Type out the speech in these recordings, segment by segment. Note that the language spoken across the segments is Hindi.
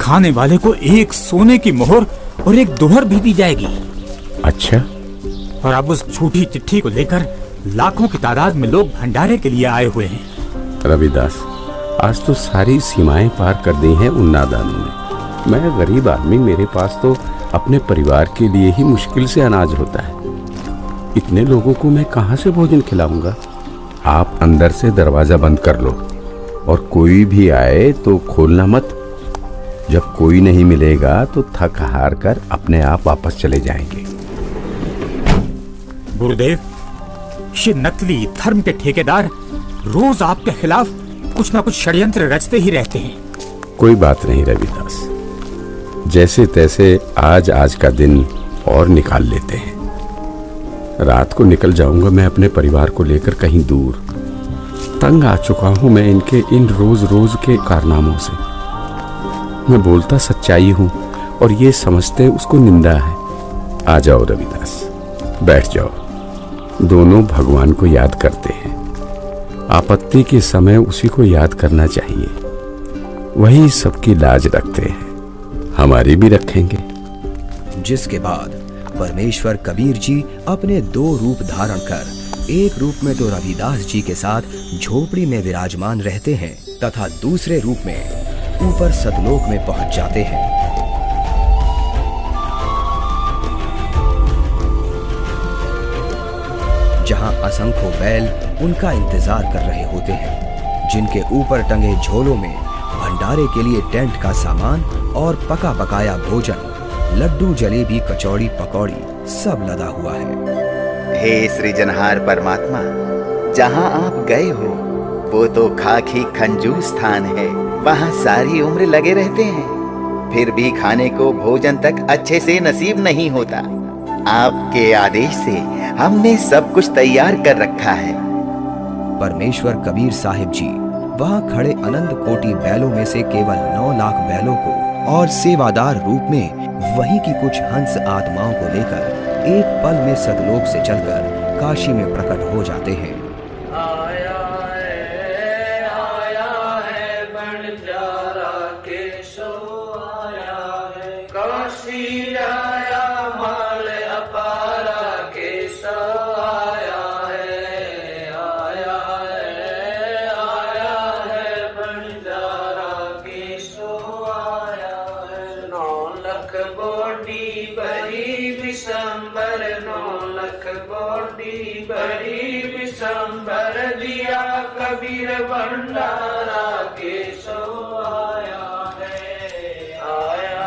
खाने वाले को एक सोने की मोहर और एक दोहर भी दी जाएगी। अच्छा, और अब उस झूठी चिट्ठी को लेकर लाखों की तादाद में लोग भंडारे के लिए आए हुए हैं। रविदास, आज तो सारी सीमाएं पार कर दी हैं उन नादानों ने। मैं गरीब आदमी, मेरे पास तो अपने परिवार के लिए ही मुश्किल से अनाज होता है। इतने लोगों को मैं कहाँ से भोजन खिलाऊंगा? आप अंदर से दरवाजा बंद कर लो और कोई भी आए तो खोलना मत। जब कोई नहीं मिलेगा तो थक हार कर अपने आप वापस चले जाएंगे। गुरुदेव, ये नकली धर्म के ठेकेदार रोज आपके खिलाफ कुछ ना कुछ षड्यंत्र रचते ही रहते हैं। कोई बात नहीं रविदास, जैसे तैसे आज का दिन और निकाल लेते हैं। रात को निकल जाऊंगा मैं अपने परिवार को लेकर कहीं दूर। तंग आ चुका हूं मैं इनके इन रोज रोज के कारनामों से। मैं बोलता सच्चाई हूं और ये समझते उसको निंदा है। आ जाओ रविदास, बैठ जाओ। दोनों भगवान को याद करते हैं। आपत्ति के समय उसी को याद करना चाहिए। वही सबकी लाज रखते हैं, हमारी भी रखेंगे। जिसके बाद परमेश्वर कबीर जी अपने 2 रूप धारण कर एक रूप में तो रविदास जी के साथ झोपड़ी में विराजमान रहते हैं तथा दूसरे रूप में ऊपर सतलोक में पहुंच जाते हैं। जहां असंख्य बैल उनका इंतजार कर रहे होते हैं, जिनके ऊपर टंगे झोलों में भंडारे के लिए टेंट का सामान और पका पकाया भोजन, लड्डू, जलेबी, कचौड़ी, पकौड़ी सब लदा हुआ है। हे सृजनहार परमात्मा, जहाँ आप गए हो वो तो खाकी खंजूर स्थान है। वहाँ सारी उम्र लगे रहते हैं, फिर भी खाने को भोजन तक अच्छे से नसीब नहीं होता। आपके आदेश से हमने सब कुछ तैयार कर रखा है। परमेश्वर कबीर साहिब जी वहां खड़े अनंत कोटि बैलों में से केवल 9 लाख बैलों को और सेवादार रूप में वहीं की कुछ हंस आत्माओं को लेकर एक पल में सतलोक से चलकर काशी में प्रकट हो जाते हैं। कबीर भंडारा के सो आया है, आया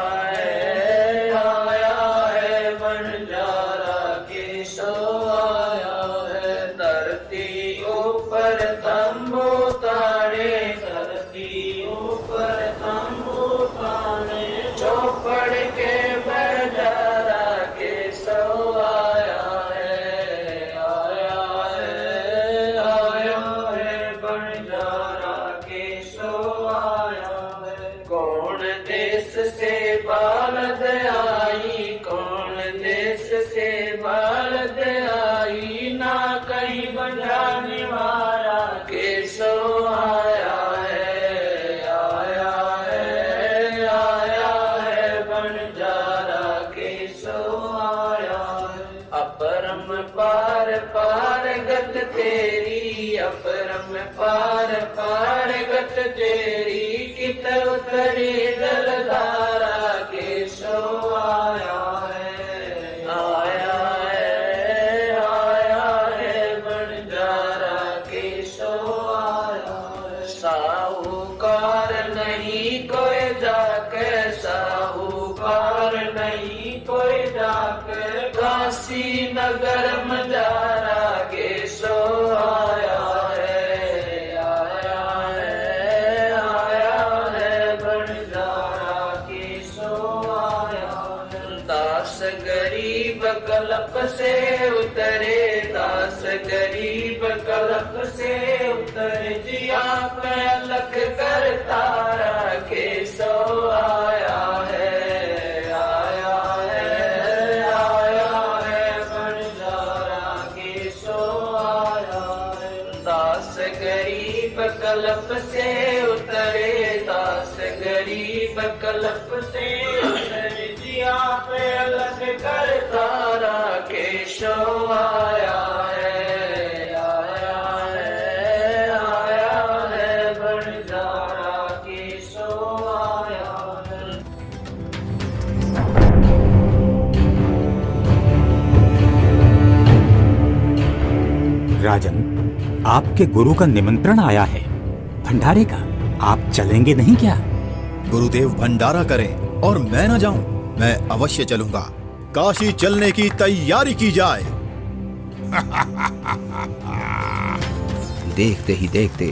है बंजारा के सो आया है। धरती ऊपर तंबू ताने, धरती ऊपर तंबू ताने, चौपड़ के बंजारा के सो आया है, बालद आई, कौन देश से बालद आई, ना कहीं बंजाने वाला के सो आया है, आया है बंजारा के सो आया है। अपरम पार पार गत तेरी, अपरम पार पार गत तेरी, कित उतरी जलधारा के सो आया है, आया है बंजारा के सो आया है। साहूकार नहीं कोई जाके, साहूकार नहीं कोई जाके, काशी नगर मजारा के सो आया है, कलप से उतरे, दास गरीब कलप से उतरे, जिया पे अलख कर तारा के सो आया है, आया है बंजारा के सो आया है। दास गरीब कलप से उतरे, दास गरीब कलप सो आया है भंडारा के सो आया है। राजन, आपके गुरु का निमंत्रण आया है भंडारे का, आप चलेंगे नहीं क्या? गुरुदेव भंडारा करें और मैं न जाऊं, मैं अवश्य चलूंगा। काशी चलने की तैयारी की जाए। देखते ही देखते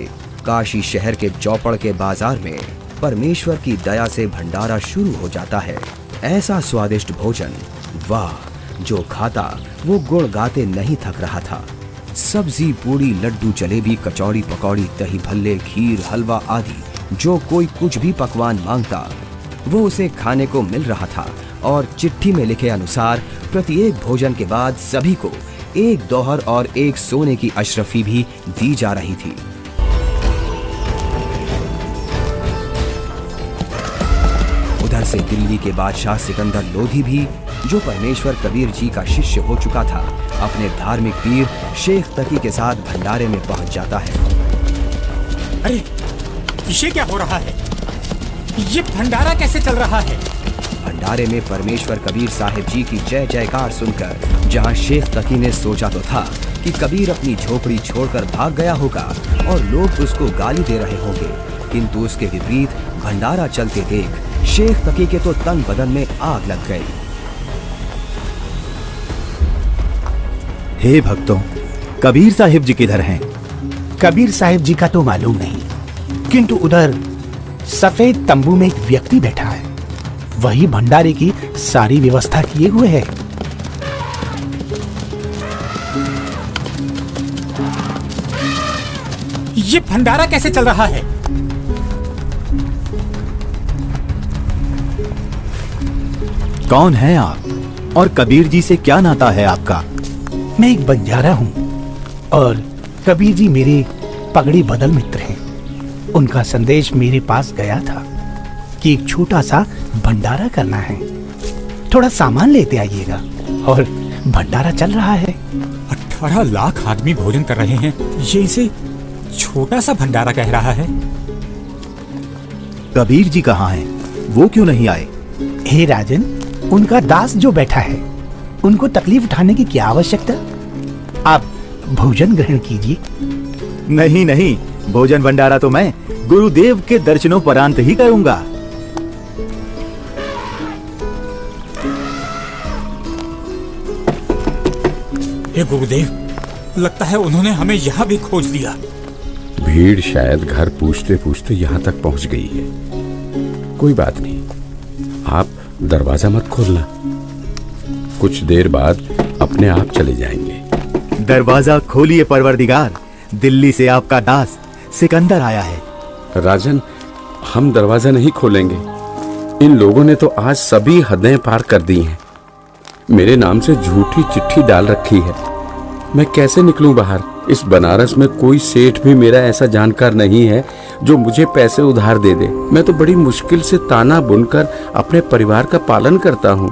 काशी शहर के चौपड़ के बाजार में परमेश्वर की दया से भंडारा शुरू हो जाता है। ऐसा स्वादिष्ट भोजन, वाह, जो खाता वो गुण गाते नहीं थक रहा था। सब्जी, पूड़ी, लड्डू, जलेबी, कचौड़ी, पकौड़ी, दही भल्ले, खीर, हलवा आदि जो कोई कुछ भी पकवान मांगता वो उसे खाने को मिल रहा था। और चिट्ठी में लिखे अनुसार प्रत्येक भोजन के बाद सभी को एक दोहर और एक सोने की अशरफी भी दी जा रही थी। उधर से दिल्ली के बादशाह सिकंदर लोधी भी, जो परमेश्वर कबीर जी का शिष्य हो चुका था, अपने धार्मिक पीर शेख तकी के साथ भंडारे में पहुंच जाता है। अरे ये क्या हो रहा है? ये भंडारा कैसे चल रहा है? भंडारे में परमेश्वर कबीर साहिब जी की जय जयकार सुनकर जहां शेख तकी ने सोचा तो था कि कबीर अपनी झोपड़ी छोड़कर भाग गया होगा और लोग उसको गाली दे रहे होंगे, किंतु उसके विपरीत भंडारा चलते देख शेख तकी के तो तन बदन में आग लग गई। हे भक्तों, कबीर साहिब जी किधर हैं? कबीर साहिब जी का तो मालूम नहीं, किंतु उधर सफेद तंबू में एक व्यक्ति बैठा है, वही भंडारे की सारी व्यवस्था किए हुए है। ये भंडारा कैसे चल रहा है? कौन है आप और कबीर जी से क्या नाता है आपका? मैं एक बंजारा हूँ और कबीर जी मेरे पगड़ी बदल मित्र हैं। उनका संदेश मेरे पास गया था कि एक छोटा सा भंडारा करना है, थोड़ा सामान लेते आइएगा। और भंडारा चल रहा है। 18 लाख आदमी भोजन कर रहे हैं, ये इसे छोटा सा भंडारा कह रहा है। कबीर जी कहाँ हैं? वो क्यों नहीं आए? हे राजन, उनका दास जो बैठा है, उनको तकलीफ उठाने की क्या आवश्यकता? आप भोजन ग्रहण कीजिए। नहीं नहीं, भोजन भंडारा तो मैं गुरुदेव के दर्शनों परांत ही करूंगा। हे गुरुदेव, लगता है उन्होंने हमें यहाँ भी खोज लिया। भीड़ शायद घर पूछते पूछते यहाँ तक पहुँच गई है। कोई बात नहीं, आप दरवाजा मत खोलना, कुछ देर बाद अपने आप चले जाएंगे। दरवाजा खोलिए परवरदिगार, दिल्ली से आपका दास सिकंदर आया है। राजन, हम दरवाजा नहीं खोलेंगे। इन लोगों ने तो आज सभी हदें पार कर दी हैं। मेरे नाम से झूठी चिट्ठी डाल रखी है। मैं कैसे निकलूं बाहर? इस बनारस में कोई सेठ भी मेरा ऐसा जानकार नहीं है जो मुझे पैसे उधार दे दे। मैं तो बड़ी मुश्किल से ताना बुनकर अपने परिवार का पालन करता हूँ।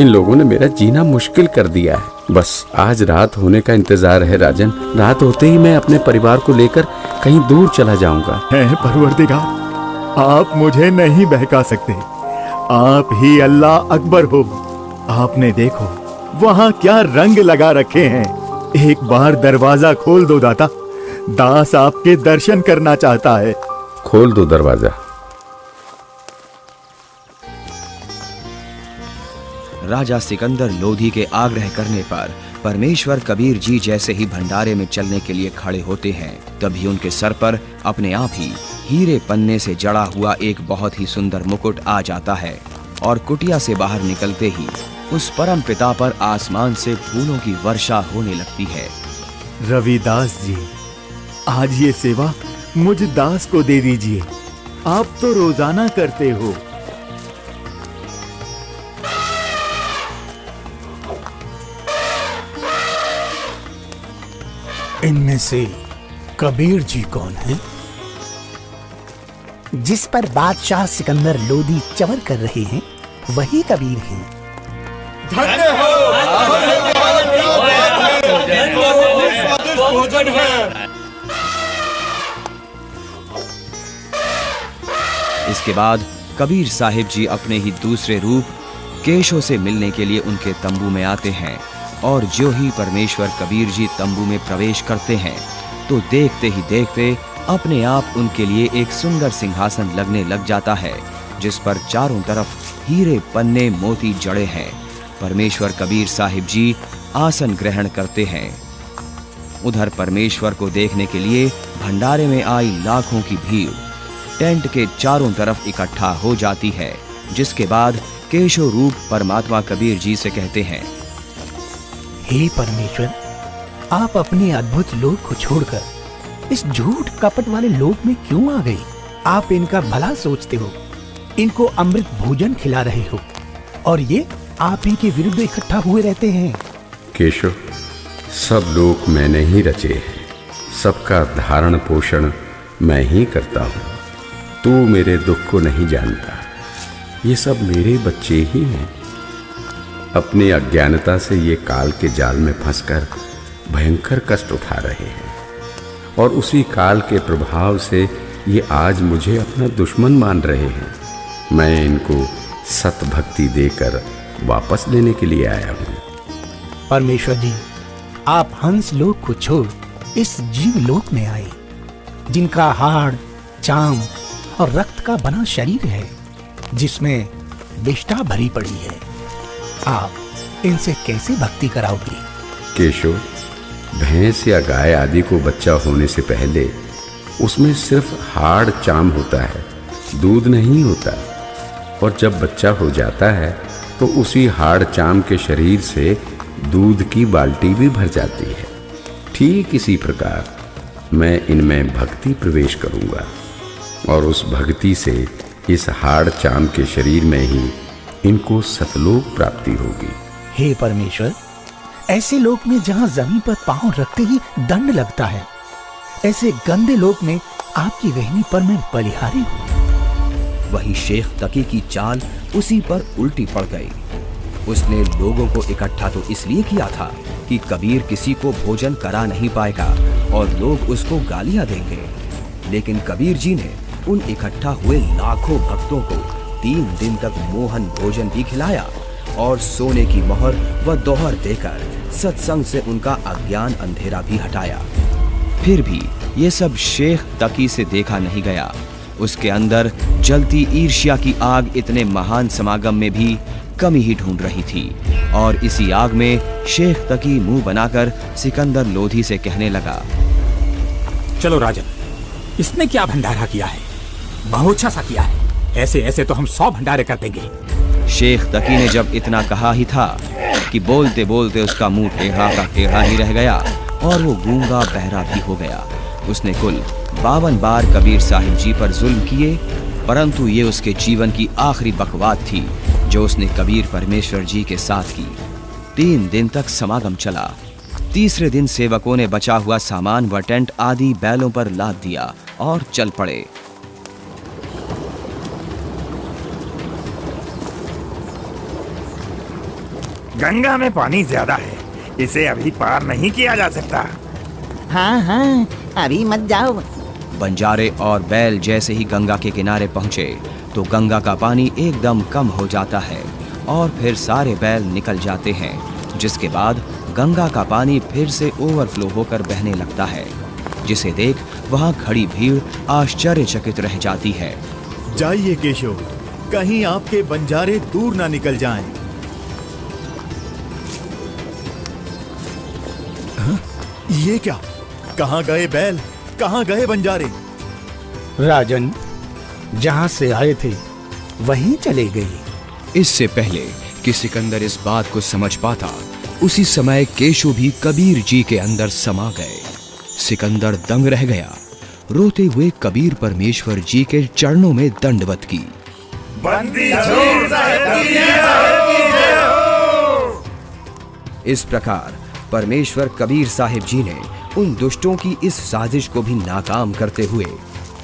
इन लोगों ने मेरा जीना मुश्किल कर दिया है। बस आज रात होने का इंतजार है राजन। रात होते ही मैं अपने परिवार को लेकर कहीं दूर चला जाऊंगा। है परवरदिगार, आप मुझे नहीं बहका सकते। आप ही अल्लाह अकबर हो। आपने देखो वहाँ क्या रंग लगा रखे हैं। एक बार दरवाजा खोल दो दाता, दास आपके दर्शन करना चाहता है। खोल दो दरवाजा। राजा सिकंदर लोधी के आग्रह करने पर परमेश्वर कबीर जी जैसे ही भंडारे में चलने के लिए खड़े होते हैं, तभी उनके सर पर अपने आप ही हीरे पन्ने से जड़ा हुआ एक बहुत ही सुंदर मुकुट आ जाता है और कुटिया से बाहर निकलते ही उस परम पिता पर आसमान से फूलों की वर्षा होने लगती है। रविदास जी, आज ये सेवा मुझ दास को दे दीजिए। आप तो रोजाना करते हो। इनमें से कबीर जी कौन है? जिस पर बादशाह सिकंदर लोधी चवर कर रहे हैं, वही कबीर हैं। धन्य हो भोजन है। इसके बाद कबीर साहिब जी अपने ही दूसरे रूप केशव से मिलने के लिए उनके तंबू में आते हैं और जो ही परमेश्वर कबीर जी तंबू में प्रवेश करते हैं तो देखते ही देखते अपने आप उनके लिए एक सुंदर सिंहासन लगने लग जाता है जिस पर चारों तरफ हीरे पन्ने मोती जड़े हैं। परमेश्वर कबीर साहिब जी आसन ग्रहण करते हैं। उधर परमेश्वर को देखने के लिए भंडारे में आई लाखों की भीड़ टेंट के चारों तरफ इकट्ठा हो जाती है, जिसके बाद केशव रूप परमात्मा कबीर जी से कहते हैं, हे परमेश्वर, आप अपने अद्भुत लोक को छोड़कर इस झूठ कपट वाले लोक में क्यों आ गई? आप इनका भला सोचते हो, इनको अमृत भोजन खिला रहे हो और ये आप ही के विरुद्ध इकट्ठा हुए रहते हैं। केशव, सब लोग मैंने ही रचे हैं, सबका धारण पोषण मैं ही करता हूँ। तू मेरे दुख को नहीं जानता, ये सब मेरे बच्चे ही हैं। अपनी अज्ञानता से ये काल के जाल में फंसकर भयंकर कष्ट उठा रहे हैं और उसी काल के प्रभाव से ये आज मुझे अपना दुश्मन मान रहे हैं। मैं इनको सत भक्ति देकर वापस लेने के लिए आया हूँ। परमेश्वर जी, आप हंस लोक को छोड़ इस जीव लोक में आए, जिनका हाड़, चाम और रक्त का बना शरीर है, जिसमें विष्ठा भरी पड़ी है। आप इनसे कैसे भक्ति कराओगे? केशव, भैंस या गाय आदि को बच्चा होने से पहले उसमें सिर्फ हाड़ चाम होता है, दूध नहीं होता। और जब बच्चा हो जाता है तो उसी हाड़ चाम के शरीर से दूध की बाल्टी भी भर जाती है। ठीक इसी प्रकार मैं इनमें भक्ति प्रवेश करूंगा और उस भक्ति से इस हाड़ चाम के शरीर में ही इनको सतलोक प्राप्ति होगी। हे परमेश्वर, ऐसे लोक में जहाँ जमीन पर पांव रखते ही दंड लगता है, ऐसे गंदे लोक में आपकी रहनी पर मैं बलिहारी हूँ। वहीं शेख तकी की चाल उसी पर उल्टी पड़ गई। उसने लोगों को इकट्ठा तो इसलिए किया था कि कबीर किसी को भोजन करा नहीं पाएगा और लोग उसको गालियां देंगे, लेकिन कबीर जी ने उन इकट्ठा हुए लाखों भक्तों को 3 दिन तक मोहन भोजन भी खिलाया और सोने की मोहर व दोहर देकर सत्संग से उनका अज्ञान अंधेरा भी हटाया। फिर भी ये सब शेख तकी से देखा नहीं गया। उसके अंदर जलती ईर्ष्या की आग इतने महान समागम में भी कमी ही ढूंढ रही थी और इसी आग में शेख तकी मुंह बनाकर सिकंदर लोधी से कहने लगा, चलो राजन, इसने क्या भंडारा किया है? बहुत अच्छा सा किया है। ऐसे ऐसे तो हम 100 भंडारे कर देंगे। शेख तकी ने जब इतना कहा ही था कि बोलते बोलते उसका मुंह टेढ़ा का टेढ़ा ही रह गया और वो गूंगा बहरा भी हो गया। उसने कुल 52 बार कबीर साहिब जी पर जुल्म किए, परंतु ये उसके जीवन की आखिरी बकवाद थी जो उसने कबीर परमेश्वर जी के साथ की। 3 दिन तक समागम चला। तीसरे दिन सेवकों ने बचा हुआ सामान व टेंट आदि बैलों पर लाद दिया और चल पड़े। गंगा में पानी ज्यादा है, इसे अभी पार नहीं किया जा सकता। हाँ हाँ, अभी मत जाओ। बंजारे और बैल जैसे ही गंगा के किनारे पहुंचे तो गंगा का पानी एकदम कम हो जाता है और फिर सारे बैल निकल जाते हैं, जिसके बाद गंगा का पानी फिर से ओवरफ्लो होकर बहने लगता है, जिसे देख वहां खड़ी भीड़ आश्चर्यचकित रह जाती है। जाइए केशव, कहीं आपके बंजारे दूर ना निकल जाएं। ये क्या? कहाँ गए बैल? कहाँ गए बंजारे? राजन, जहाँ से आए थे वहीं चले गए। इससे पहले कि सिकंदर इस बात को समझ पाता, उसी समय केशव भी कबीर जी के अंदर समा गए। सिकंदर दंग रह गया। रोते हुए कबीर परमेश्वर जी के चरणों में दंडवत की। इस प्रकार परमेश्वर कबीर साहिब जी ने उन दुष्टों की इस साजिश को भी नाकाम करते हुए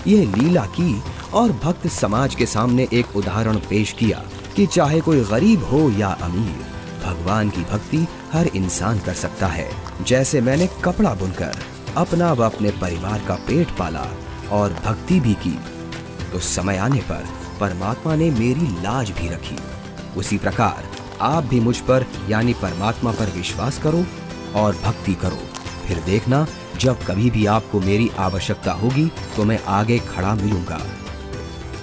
यह लीला की और भक्त समाज के सामने एक उदाहरण पेश किया कि चाहे कोई गरीब हो या अमीर, भगवान की भक्ति हर इंसान कर सकता है। जैसे मैंने कपड़ा बुनकर अपना व अपने परिवार का पेट पाला और भक्ति भी की, तो समय आने पर परमात्मा ने मेरी लाज भी रखी। उसी प्रकार आप भी मुझ पर यानी परमात्मा पर विश्वास करो और भक्ति करो। फिर देखना, जब कभी भी आपको मेरी आवश्यकता होगी तो मैं आगे खड़ा मिलूंगा।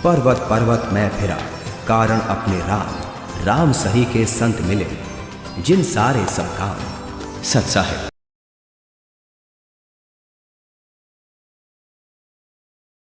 पर्वत पर्वत मैं फिरा, कारण अपने राम, राम सही के संत मिले, जिन सारे सब काम सत साहिब।